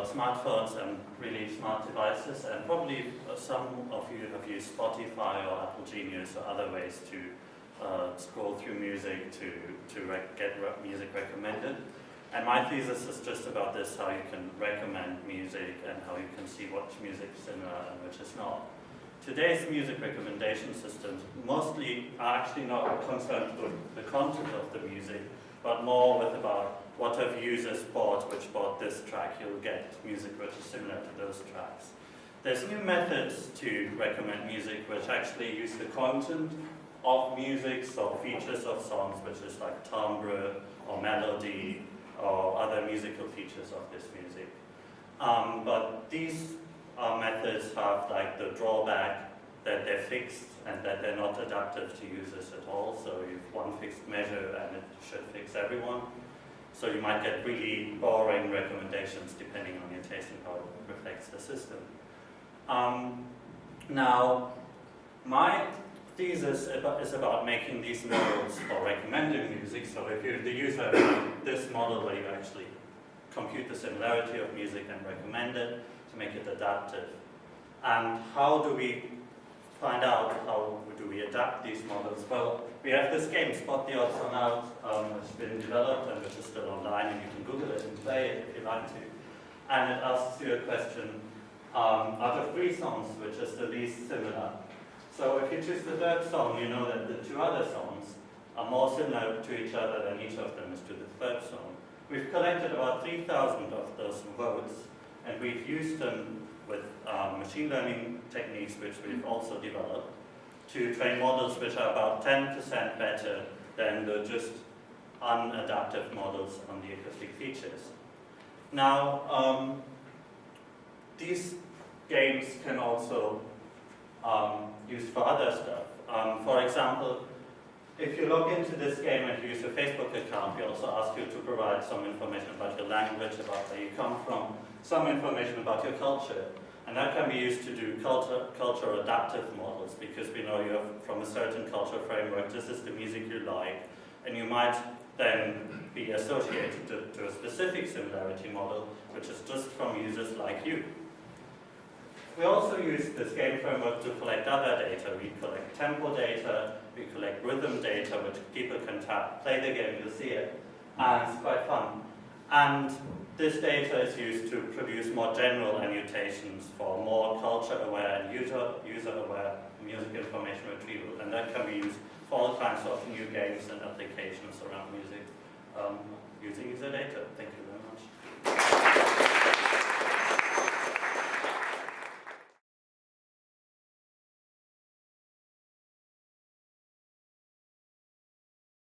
about smartphones and really smart devices, and probably some of you have used Spotify or Apple Genius or other ways to scroll through music to get music recommended. And my thesis is just about this, how you can recommend music and how you can see which music is similar and which is not. Today's music recommendation systems mostly are actually not concerned with the content of the music, but more with about what have users bought, which bought this track. You'll get music which is similar to those tracks. There's new methods to recommend music which actually use the content of music, so features of songs, which is like timbre or melody or other musical features of this music. But these methods have like the drawback that they're fixed and that they're not adaptive to users at all. So you've one fixed measure and it should fix everyone. So you might get really boring recommendations depending on your taste and how it reflects the system. Now, my thesis is about making these models for recommending music. So if you're the user of this model where you actually compute the similarity of music and recommend it to make it adaptive. And how do we find out, how do we adapt these models? Well, we have this game, Spot the Odd Song Out, which has been developed and which is still online, and you can Google it and play it if you like to. And it asks you a question, out of 3 songs, which is the least similar? So if you choose the third song, you know that the 2 other songs are more similar to each other than each of them is to the third song. We've collected about 3,000 of those votes, and we've used them with machine learning techniques, which we've also developed, to train models which are about 10% better than the just unadaptive models on the acoustic features. Now, these games can also used for other stuff. For example, if you log into this game and use your Facebook account, we also ask you to provide some information about your language, about where you come from, some information about your culture. And that can be used to do culture adaptive models, because we know you're from a certain cultural framework, this is the music you like, and you might then be associated to a specific similarity model, which is just from users like you. We also use this game framework to collect other data. We collect tempo data, we collect rhythm data, which people can play the game, you'll see it, and it's quite fun. And this data is used to produce more general annotations for more culture-aware and user-aware music information retrieval, and that can be used for all kinds of new games and applications around music using user data. Thank you.